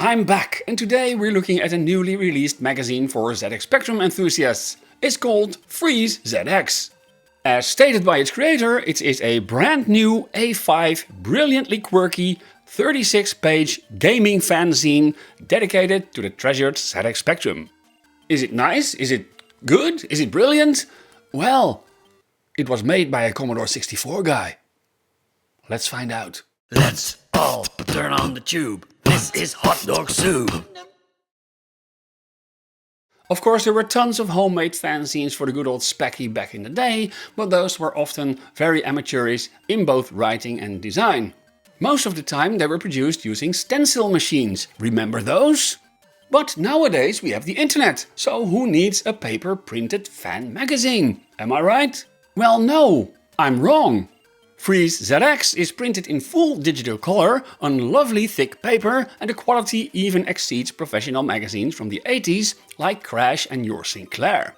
I'm back, and today we're looking at a newly released magazine for ZX Spectrum enthusiasts. It's called Freeze ZX. As stated by its creator, it is a brand new A5 brilliantly quirky 36-page gaming fanzine dedicated to the treasured ZX Spectrum. Is it nice? Is it good? Is it brilliant? Well, it was made by a Commodore 64 guy. Let's find out. Let's all turn on the tube. This is hot dog soup. Of course, there were tons of homemade fanzines for the good old Speccy back in the day, but those were often very amateurish in both writing and design. Most of the time they were produced using stencil machines. Remember those? But nowadays we have the internet, so who needs a paper printed fan magazine? Am I right? Well, no, I'm wrong. Freeze ZX is printed in full digital color on lovely thick paper, and the quality even exceeds professional magazines from the 80s like Crash and Your Sinclair.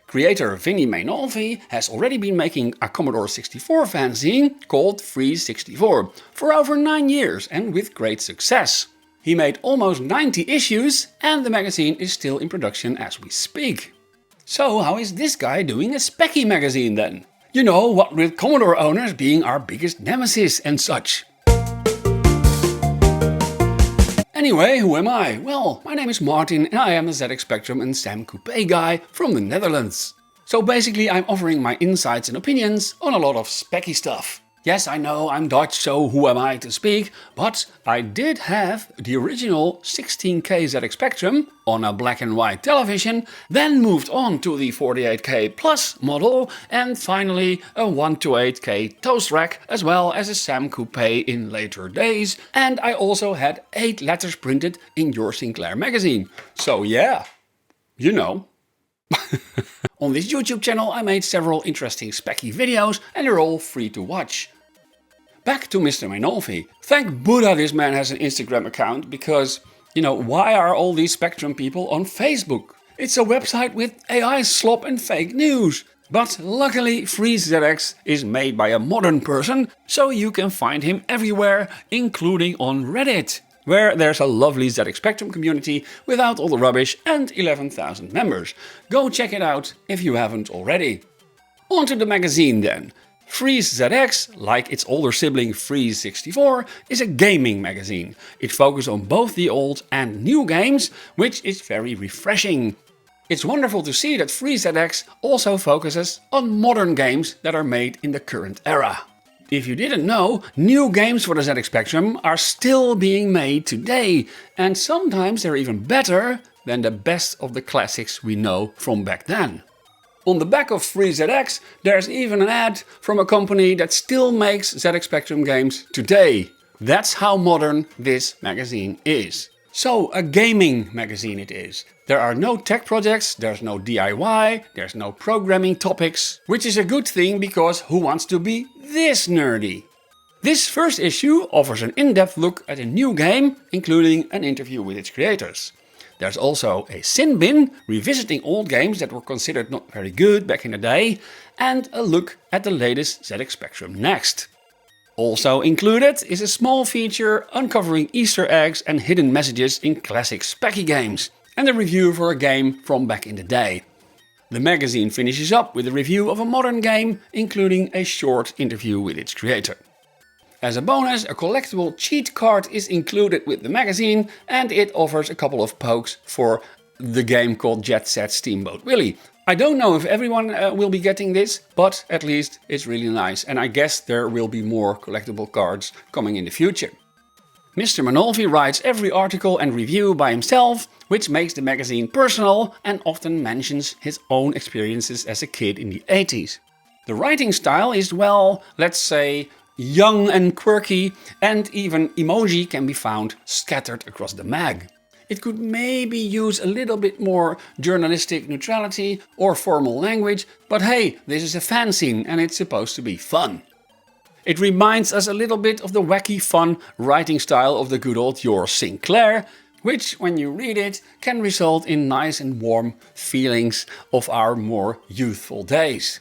Creator Vinnie Mainolfi has already been making a Commodore 64 fanzine called Freeze 64 for over 9 years and with great success. He made almost 90 issues and the magazine is still in production as we speak. So how is this guy doing a Speccy magazine then? You know, what with Commodore owners being our biggest nemesis and such. Anyway, who am I? Well, my name is Martin and I am a ZX Spectrum and Sam Coupe guy from the Netherlands. So basically I'm offering my insights and opinions on a lot of Speccy stuff. Yes, I know I'm Dutch, so who am I to speak? But I did have the original 16K ZX Spectrum on a black and white television, then moved on to the 48K Plus model, and finally a 128K toast rack, as well as a Sam Coupe in later days. And I also had 8 letters printed in Your Sinclair magazine. So yeah, you know. On this YouTube channel I made several interesting Speccy videos and they're all free to watch. Back to Mr. Mainolfi. Thank Buddha this man has an Instagram account, because, you know, why are all these Spectrum people on Facebook? It's a website with AI slop and fake news. But luckily Freeze ZX is made by a modern person, so you can find him everywhere, including on Reddit, where there's a lovely ZX Spectrum community without all the rubbish and 11,000 members. Go check it out if you haven't already. On to the magazine then. Freeze ZX, like its older sibling Freeze 64, is a gaming magazine. It focuses on both the old and new games, which is very refreshing. It's wonderful to see that Freeze ZX also focuses on modern games that are made in the current era. If you didn't know, new games for the ZX Spectrum are still being made today, and sometimes they're even better than the best of the classics we know from back then. On the back of Freeze ZX, there's even an ad from a company that still makes ZX Spectrum games today. That's how modern this magazine is. So, a gaming magazine it is. There are no tech projects, there's no DIY, there's no programming topics, which is a good thing because who wants to be this nerdy? This first issue offers an in-depth look at a new game, including an interview with its creators. There's also a sin bin, revisiting old games that were considered not very good back in the day, and a look at the latest ZX Spectrum Next. Also included is a small feature uncovering Easter eggs and hidden messages in classic Speccy games, and a review for a game from back in the day. The magazine finishes up with a review of a modern game, including a short interview with its creator. As a bonus, a collectible cheat card is included with the magazine, and it offers a couple of pokes for the game called Jet Set Steamboat Willie. I don't know if everyone will be getting this, but at least it's really nice, and I guess there will be more collectible cards coming in the future. Mr. Mainolfi writes every article and review by himself, which makes the magazine personal and often mentions his own experiences as a kid in the 80s. The writing style is, well, let's say, young and quirky, and even emoji can be found scattered across the mag. It could maybe use a little bit more journalistic neutrality or formal language, but hey, this is a fanzine and it's supposed to be fun. It reminds us a little bit of the wacky fun writing style of the good old Your Sinclair, which when you read it can result in nice and warm feelings of our more youthful days.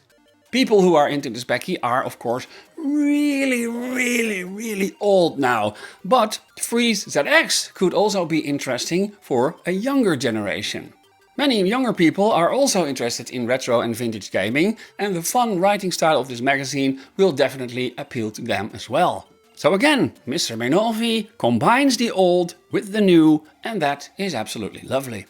People who are into the Speccy are of course really old now. But Freeze ZX could also be interesting for a younger generation. Many younger people are also interested in retro and vintage gaming, and the fun writing style of this magazine will definitely appeal to them as well. So again, Mr. Menolfi combines the old with the new, and that is absolutely lovely.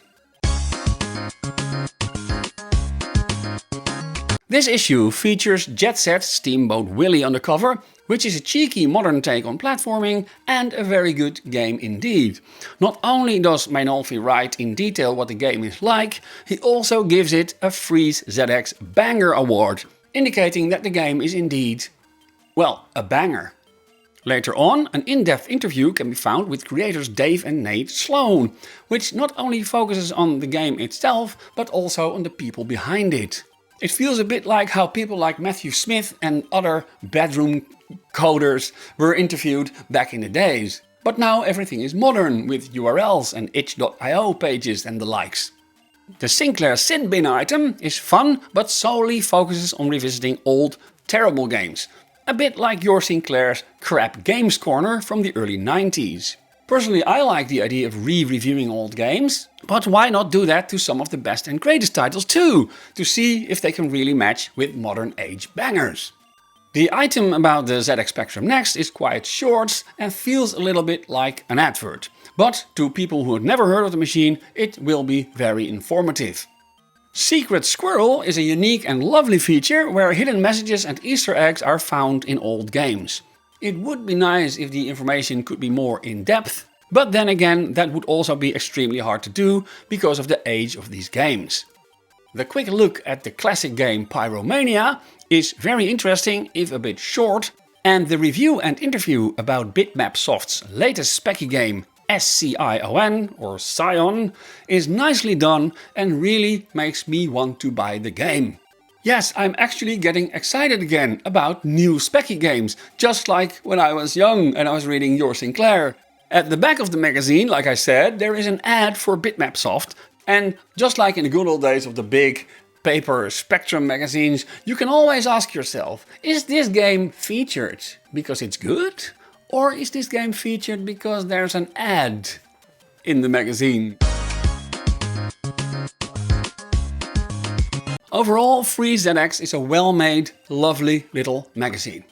This issue features Jet Set Steamboat Willie on the cover, which is a cheeky modern take on platforming and a very good game indeed. Not only does Menolfi write in detail what the game is like, he also gives it a Freeze ZX Banger Award, indicating that the game is indeed, well, a banger. Later on, an in-depth interview can be found with creators Dave and Nate Sloan, which not only focuses on the game itself, but also on the people behind it. It feels a bit like how people like Matthew Smith and other bedroom coders were interviewed back in the days. But now everything is modern with URLs and itch.io pages and the likes. The Sinclair Sin Bin item is fun, but solely focuses on revisiting old, terrible games. A bit like your Sinclair's Crap Games Corner from the early 90s. Personally, I like the idea of re-reviewing old games, but why not do that to some of the best and greatest titles too, to see if they can really match with modern age bangers. The item about the ZX Spectrum Next is quite short and feels a little bit like an advert, but to people who have never heard of the machine, it will be very informative. Secret Squirrel is a unique and lovely feature where hidden messages and Easter eggs are found in old games. It would be nice if the information could be more in-depth, but then again that would also be extremely hard to do because of the age of these games. The quick look at the classic game Pyromania is very interesting if a bit short, and the review and interview about Bitmap Soft's latest Specky game Scion or Scion is nicely done and really makes me want to buy the game. Yes, I'm actually getting excited again about new Specky games, just like when I was young and I was reading Your Sinclair. At the back of the magazine, like I said, there is an ad for Bitmap Soft, and just like in the good old days of the big paper Spectrum magazines, you can always ask yourself, is this game featured because it's good? Or is this game featured because there's an ad in the magazine? Overall, Freeze ZX is a well-made, lovely little magazine.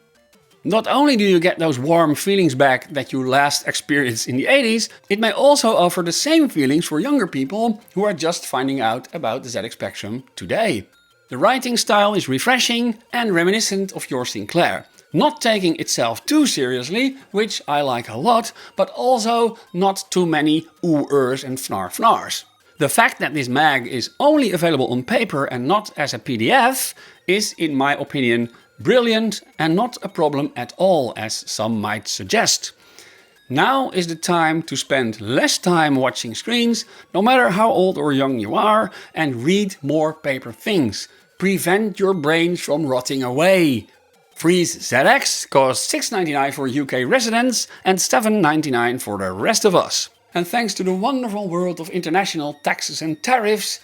Not only do you get those warm feelings back that you last experienced in the 80s, it may also offer the same feelings for younger people who are just finding out about the ZX Spectrum today. The writing style is refreshing and reminiscent of your Sinclair, not taking itself too seriously, which I like a lot, but also not too many ooh-ers and fnar-fnars. The fact that this mag is only available on paper and not as a PDF is, in my opinion, brilliant and not a problem at all, as some might suggest. Now is the time to spend less time watching screens, no matter how old or young you are, and read more paper things. Prevent your brains from rotting away. Freeze ZX costs $6.99 for UK residents and $7.99 for the rest of us. And thanks to the wonderful world of international taxes and tariffs,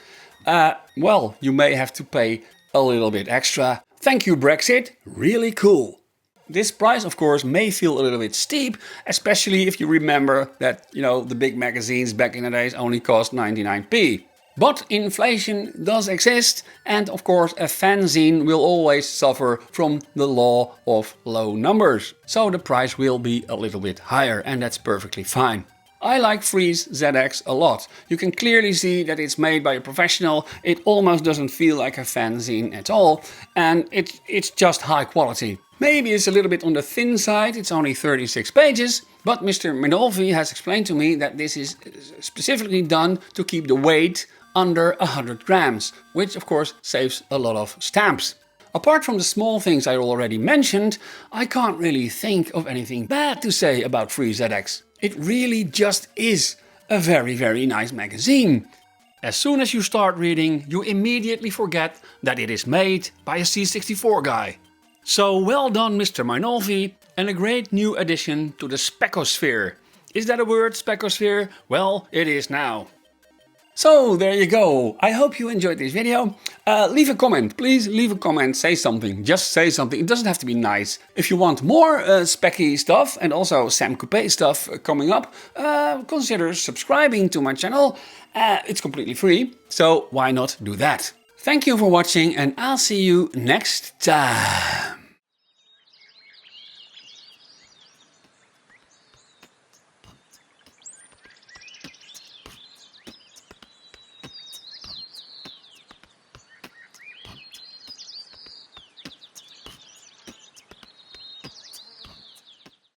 well, you may have to pay a little bit extra. Thank you, Brexit, really cool. This price, of course, may feel a little bit steep, especially if you remember that, the big magazines back in the days only cost 99p. But inflation does exist, and of course a fanzine will always suffer from the law of low numbers. So the price will be a little bit higher, and that's perfectly fine. I like Freeze ZX a lot. You can clearly see that it's made by a professional. It almost doesn't feel like a fanzine at all, and it's just high quality. Maybe it's a little bit on the thin side, it's only 36 pages, but Mr. Menolfi has explained to me that this is specifically done to keep the weight under 100 grams, which of course saves a lot of stamps. Apart from the small things I already mentioned, I can't really think of anything bad to say about Freeze ZX. It really just is a very, very nice magazine. As soon as you start reading, you immediately forget that it is made by a C64 guy. So well done, Mr. Menolfi, and a great new addition to the Speccosphere. Is that a word, Speccosphere? Well, it is now. So there you go. I hope you enjoyed this video. Leave a comment, please leave a comment, say something, just say something. It doesn't have to be nice. If you want more Specky stuff and also Sam Coupe stuff coming up, consider subscribing to my channel. It's completely free, so why not do that? Thank you for watching and I'll see you next time.